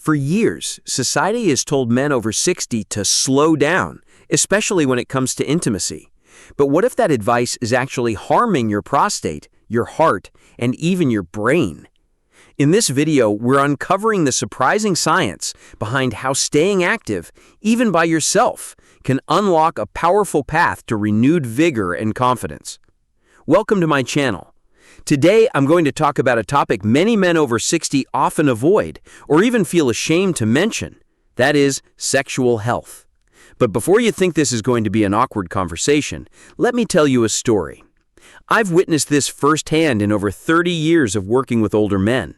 For years, society has told men over 60 to slow down, especially when it comes to intimacy. But what if that advice is actually harming your prostate, your heart, and even your brain? In this video, we're uncovering the surprising science behind how staying active, even by yourself, can unlock a powerful path to renewed vigor and confidence. Welcome to my channel. Today, I'm going to talk about a topic many men over 60 often avoid or even feel ashamed to mention. That is, sexual health. But before you think this is going to be an awkward conversation, let me tell you a story. I've witnessed this firsthand in over 30 years of working with older men.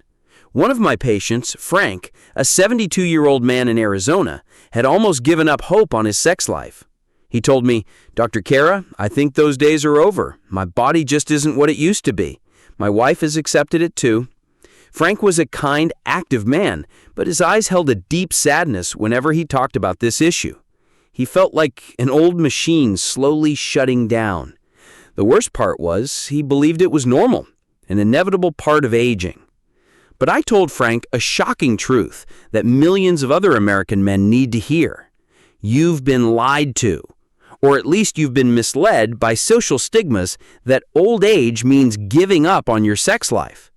One of my patients, Frank, a 72-year-old man in Arizona, had almost given up hope on his sex life. He told me, "Dr. Kara, I think those days are over. My body just isn't what it used to be. My wife has accepted it too." Frank was a kind, active man, but his eyes held a deep sadness whenever he talked about this issue. He felt like an old machine slowly shutting down. The worst part was, he believed it was normal, an inevitable part of aging. But I told Frank a shocking truth that millions of other American men need to hear. You've been lied to. Or at least you've been misled by social stigmas that old age means giving up on your sex life.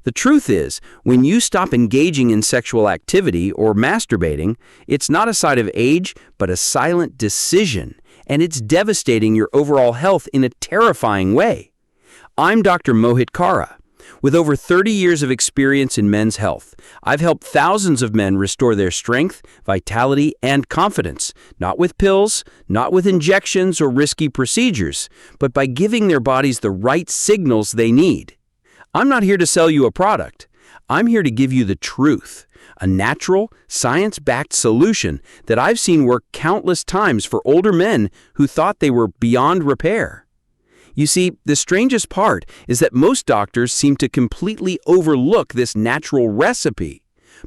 The truth is, when you stop engaging in sexual activity or masturbating, it's not a sign of age, but a silent decision, and it's devastating your overall health in a terrifying way. I'm Dr. Mohit Kara. With over 30 years of experience in men's health, I've helped thousands of men restore their strength, vitality, and confidence, not with pills, not with injections or risky procedures, but by giving their bodies the right signals they need. I'm not here to sell you a product. I'm here to give you the truth, a natural, science-backed solution that I've seen work countless times for older men who thought they were beyond repair. You see, the strangest part is that most doctors seem to completely overlook this natural recipe.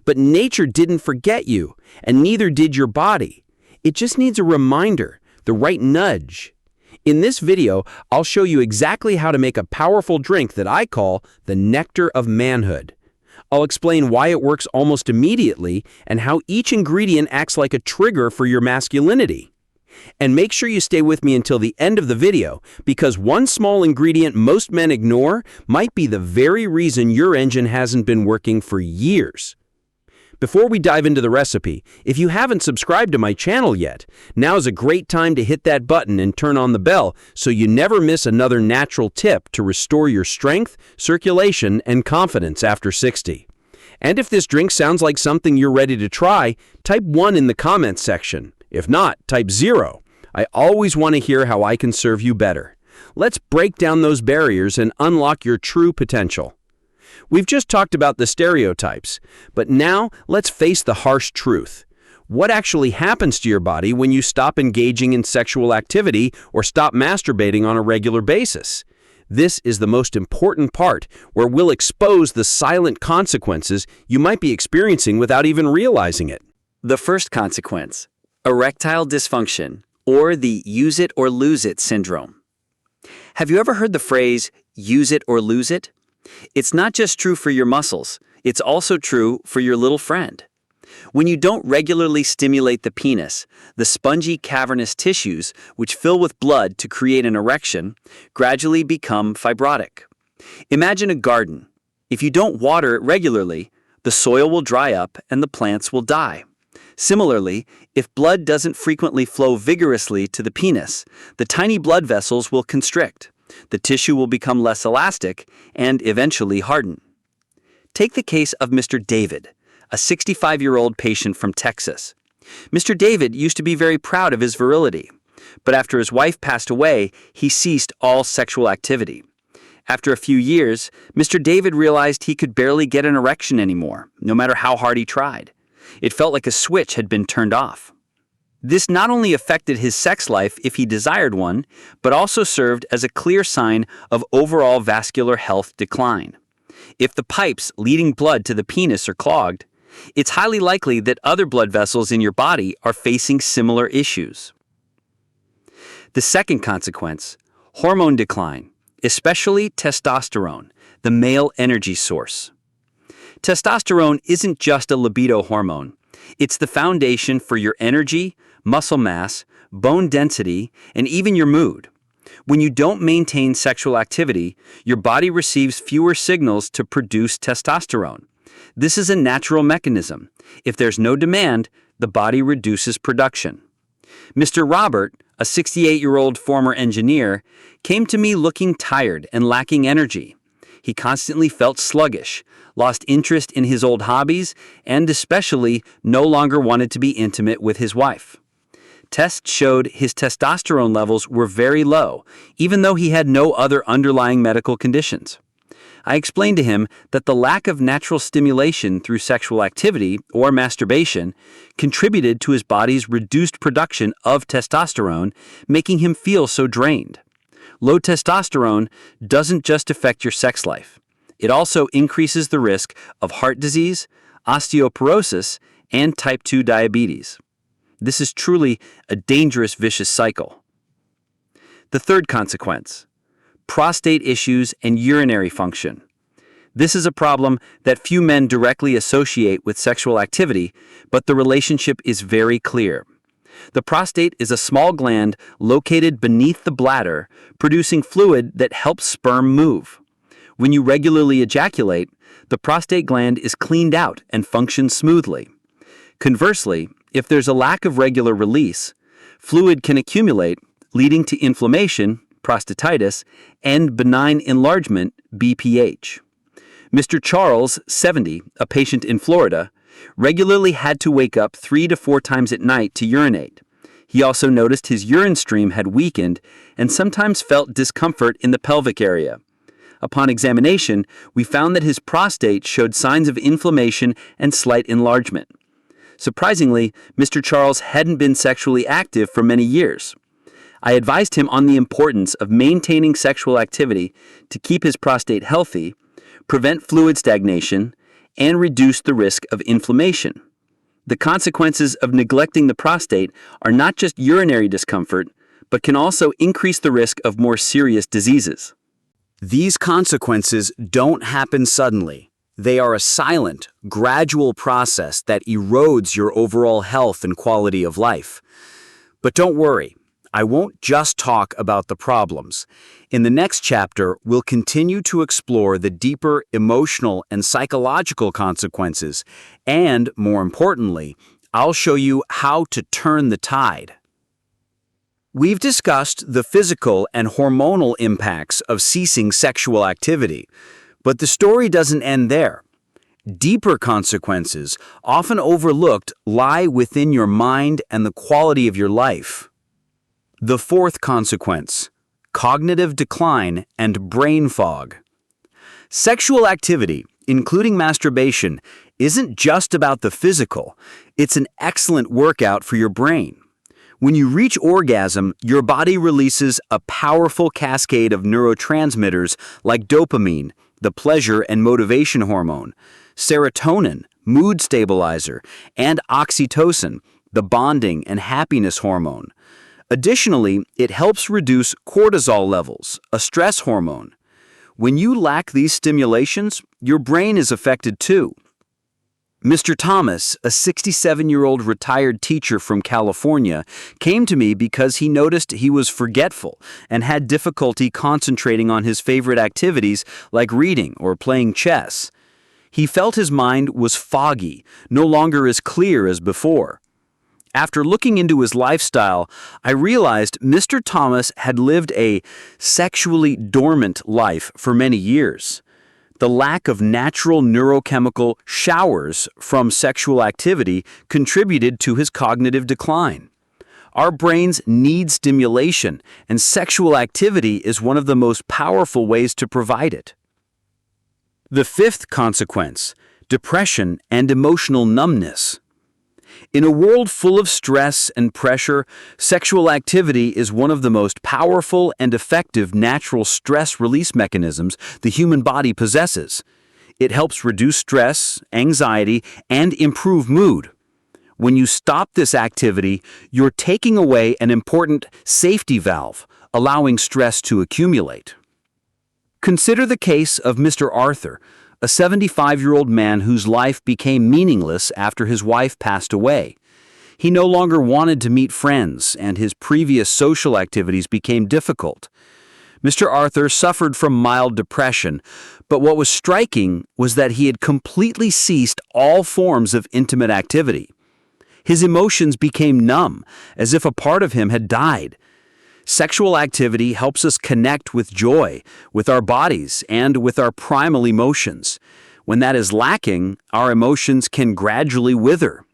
But nature didn't forget you, and neither did your body. It just needs a reminder, the right nudge. In this video, I'll show you exactly how to make a powerful drink that I call the nectar of manhood. I'll explain why it works almost immediately and how each ingredient acts like a trigger for your masculinity. And make sure you stay with me until the end of the video, because one small ingredient most men ignore might be the very reason your engine hasn't been working for years. Before we dive into the recipe, if you haven't subscribed to my channel yet, now's a great time to hit that button and turn on the bell so you never miss another natural tip to restore your strength, circulation, and confidence after 60. And if this drink sounds like something you're ready to try, type 1 in the comments section. If not, type 0. I always want to hear how I can serve you better. Let's break down those barriers and unlock your true potential. We've just talked about the stereotypes, but now let's face the harsh truth. What actually happens to your body when you stop engaging in sexual activity or stop masturbating on a regular basis? This is the most important part, where we'll expose the silent consequences you might be experiencing without even realizing it. The first consequence: erectile dysfunction, or the use it or lose it syndrome. Have you ever heard the phrase, use it or lose it? It's not just true for your muscles, it's also true for your little friend. When you don't regularly stimulate the penis, the spongy cavernous tissues, which fill with blood to create an erection, gradually become fibrotic. Imagine a garden. If you don't water it regularly, the soil will dry up and the plants will die. Similarly, if blood doesn't frequently flow vigorously to the penis, the tiny blood vessels will constrict, the tissue will become less elastic, and eventually harden. Take the case of Mr. David, a 65-year-old patient from Texas. Mr. David used to be very proud of his virility, but after his wife passed away, he ceased all sexual activity. After a few years, Mr. David realized he could barely get an erection anymore, no matter how hard he tried. It felt like a switch had been turned off. This not only affected his sex life if he desired one, but also served as a clear sign of overall vascular health decline. If the pipes leading blood to the penis are clogged, it's highly likely that other blood vessels in your body are facing similar issues. The second consequence: hormone decline, especially testosterone, the male energy source. Testosterone isn't just a libido hormone. It's the foundation for your energy, muscle mass, bone density, and even your mood. When you don't maintain sexual activity, your body receives fewer signals to produce testosterone. This is a natural mechanism. If there's no demand, the body reduces production. Mr. Robert, a 68-year-old former engineer, came to me looking tired and lacking energy. He constantly felt sluggish, lost interest in his old hobbies, and especially no longer wanted to be intimate with his wife. Tests showed his testosterone levels were very low, even though he had no other underlying medical conditions. I explained to him that the lack of natural stimulation through sexual activity or masturbation contributed to his body's reduced production of testosterone, making him feel so drained. Low testosterone doesn't just affect your sex life. It also increases the risk of heart disease, osteoporosis, and type 2 diabetes. This is truly a dangerous vicious cycle. The third consequence: prostate issues and urinary function. This is a problem that few men directly associate with sexual activity, but the relationship is very clear. The prostate is a small gland located beneath the bladder, producing fluid that helps sperm move. When you regularly ejaculate, the prostate gland is cleaned out and functions smoothly. Conversely, if there's a lack of regular release, fluid can accumulate, leading to inflammation, prostatitis, and benign enlargement, BPH. Mr. Charles, 70, a patient in Florida, regularly had to wake up 3 to 4 times at night to urinate. He also noticed his urine stream had weakened and sometimes felt discomfort in the pelvic area. Upon examination, we found that his prostate showed signs of inflammation and slight enlargement. Surprisingly, Mr. Charles hadn't been sexually active for many years. I advised him on the importance of maintaining sexual activity to keep his prostate healthy, prevent fluid stagnation, and reduce the risk of inflammation. The consequences of neglecting the prostate are not just urinary discomfort, but can also increase the risk of more serious diseases. These consequences don't happen suddenly. They are a silent, gradual process that erodes your overall health and quality of life. But don't worry, I won't just talk about the problems. In the next chapter, we'll continue to explore the deeper emotional and psychological consequences, and, more importantly, I'll show you how to turn the tide. We've discussed the physical and hormonal impacts of ceasing sexual activity, but the story doesn't end there. Deeper consequences, often overlooked, lie within your mind and the quality of your life. The fourth consequence: cognitive decline and brain fog. Sexual activity, including masturbation, isn't just about the physical. It's an excellent workout for your brain. When you reach orgasm, your body releases a powerful cascade of neurotransmitters like dopamine, the pleasure and motivation hormone, serotonin, mood stabilizer, and oxytocin, the bonding and happiness hormone. Additionally, it helps reduce cortisol levels, a stress hormone. When you lack these stimulations, your brain is affected too. Mr. Thomas, a 67-year-old retired teacher from California, came to me because he noticed he was forgetful and had difficulty concentrating on his favorite activities like reading or playing chess. He felt his mind was foggy, no longer as clear as before. After looking into his lifestyle, I realized Mr. Thomas had lived a sexually dormant life for many years. The lack of natural neurochemical showers from sexual activity contributed to his cognitive decline. Our brains need stimulation, and sexual activity is one of the most powerful ways to provide it. The fifth consequence: depression and emotional numbness. In a world full of stress and pressure, sexual activity is one of the most powerful and effective natural stress release mechanisms the human body possesses. It helps reduce stress, anxiety, and improve mood. When you stop this activity, you're taking away an important safety valve, allowing stress to accumulate. Consider the case of Mr. Arthur, a 75-year-old man whose life became meaningless after his wife passed away. He no longer wanted to meet friends, and his previous social activities became difficult. Mr. Arthur suffered from mild depression, but what was striking was that he had completely ceased all forms of intimate activity. His emotions became numb, as if a part of him had died. Sexual activity helps us connect with joy, with our bodies, and with our primal emotions. When that is lacking, our emotions can gradually wither.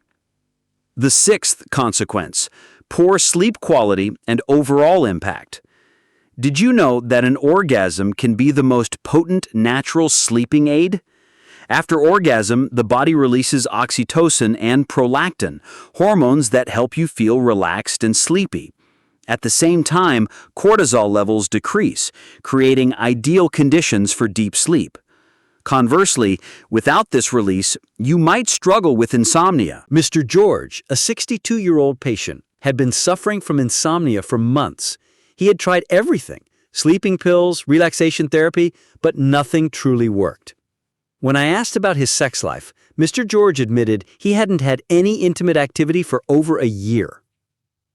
The sixth consequence: poor sleep quality and overall impact. Did you know that an orgasm can be the most potent natural sleeping aid? After orgasm, the body releases oxytocin and prolactin, hormones that help you feel relaxed and sleepy. At the same time, cortisol levels decrease, creating ideal conditions for deep sleep. Conversely, without this release, you might struggle with insomnia. Mr. George, a 62-year-old patient, had been suffering from insomnia for months. He had tried everything: sleeping pills, relaxation therapy, but nothing truly worked. When I asked about his sex life, Mr. George admitted he hadn't had any intimate activity for over a year.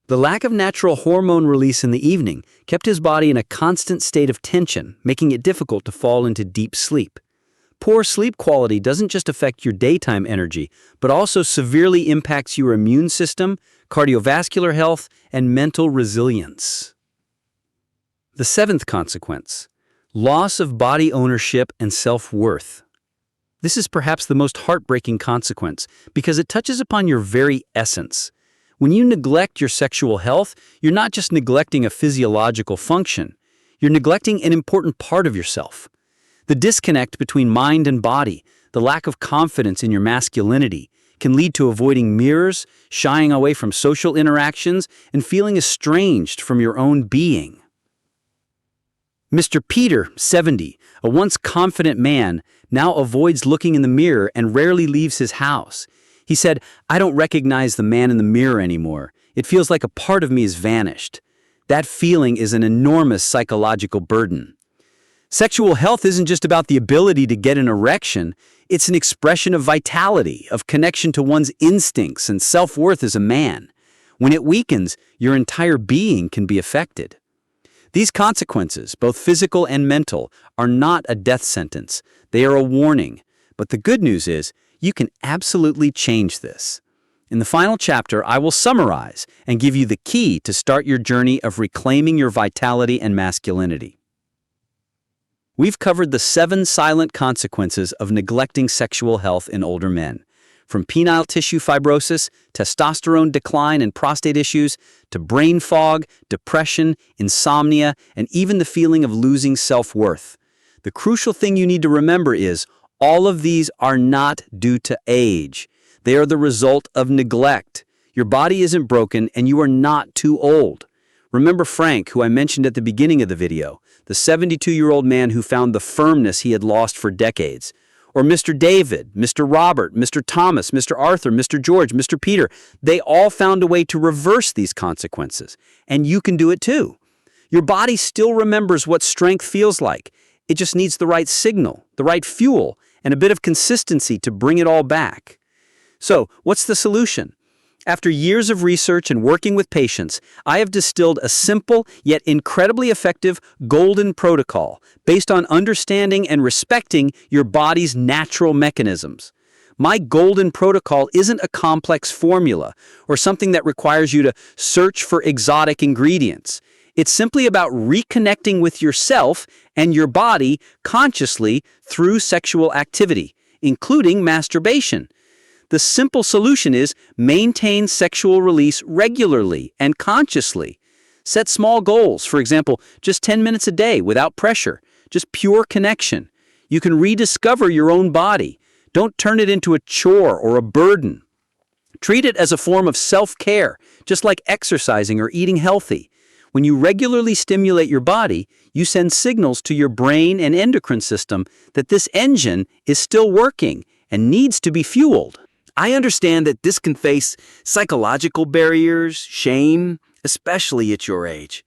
The lack of natural hormone release in the evening kept his body in a constant state of tension, making it difficult to fall into deep sleep. Poor sleep quality doesn't just affect your daytime energy, but also severely impacts your immune system, cardiovascular health, and mental resilience. The seventh consequence: loss of body ownership and self-worth. This is perhaps the most heartbreaking consequence because it touches upon your very essence. When you neglect your sexual health, you're not just neglecting a physiological function, you're neglecting an important part of yourself. The disconnect between mind and body, the lack of confidence in your masculinity, can lead to avoiding mirrors, shying away from social interactions, and feeling estranged from your own being. Mr. Peter, 70, a once confident man, now avoids looking in the mirror and rarely leaves his house. He said, "I don't recognize the man in the mirror anymore. It feels like a part of me has vanished." That feeling is an enormous psychological burden. Sexual health isn't just about the ability to get an erection. It's an expression of vitality, of connection to one's instincts and self-worth as a man. When it weakens, your entire being can be affected. These consequences, both physical and mental, are not a death sentence. They are a warning. But the good news is, you can absolutely change this. In the final chapter, I will summarize and give you the key to start your journey of reclaiming your vitality and masculinity. We've covered the 7 silent consequences of neglecting sexual health in older men. From penile tissue fibrosis, testosterone decline and prostate issues, to brain fog, depression, insomnia, and even the feeling of losing self-worth. The crucial thing you need to remember is, all of these are not due to age. They are the result of neglect. Your body isn't broken and you are not too old. Remember Frank, who I mentioned at the beginning of the video, the 72-year-old man who found the firmness he had lost for decades. Or Mr. David, Mr. Robert, Mr. Thomas, Mr. Arthur, Mr. George, Mr. Peter. They all found a way to reverse these consequences. And you can do it too. Your body still remembers what strength feels like. It just needs the right signal, the right fuel, and a bit of consistency to bring it all back. So, what's the solution? After years of research and working with patients, I have distilled a simple yet incredibly effective golden protocol based on understanding and respecting your body's natural mechanisms. My golden protocol isn't a complex formula or something that requires you to search for exotic ingredients. It's simply about reconnecting with yourself and your body consciously through sexual activity, including masturbation. The simple solution is maintain sexual release regularly and consciously. Set small goals, for example, just 10 minutes a day without pressure, just pure connection. You can rediscover your own body. Don't turn it into a chore or a burden. Treat it as a form of self-care, just like exercising or eating healthy. When you regularly stimulate your body, you send signals to your brain and endocrine system that this engine is still working and needs to be fueled. I understand that this can face psychological barriers, shame, especially at your age.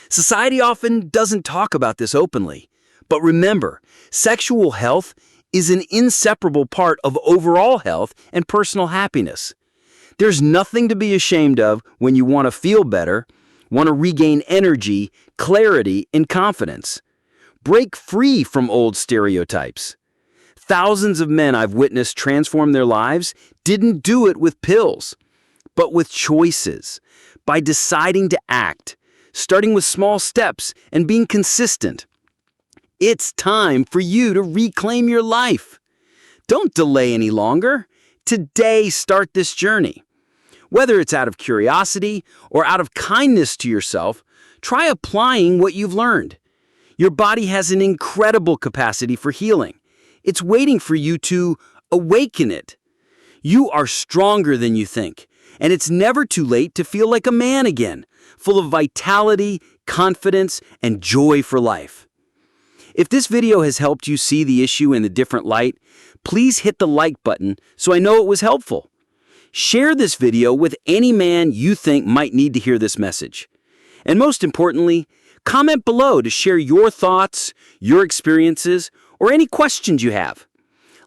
Society often doesn't talk about this openly. But remember, sexual health is an inseparable part of overall health and personal happiness. There's nothing to be ashamed of when you want to feel better, want to regain energy, clarity, and confidence. Break free from old stereotypes. Thousands of men I've witnessed transform their lives didn't do it with pills, but with choices, by deciding to act, starting with small steps and being consistent. It's time for you to reclaim your life. Don't delay any longer. Today, start this journey. Whether it's out of curiosity or out of kindness to yourself, try applying what you've learned. Your body has an incredible capacity for healing. It's waiting for you to awaken it. You are stronger than you think, and it's never too late to feel like a man again, full of vitality, confidence, and joy for life. If this video has helped you see the issue in a different light, please hit the like button so I know it was helpful. Share this video with any man you think might need to hear this message. And most importantly, comment below to share your thoughts, your experiences, or any questions you have.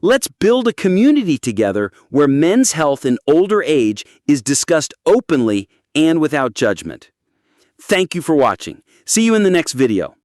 Let's build a community together where men's health in older age is discussed openly and without judgment. Thank you for watching. See you in the next video.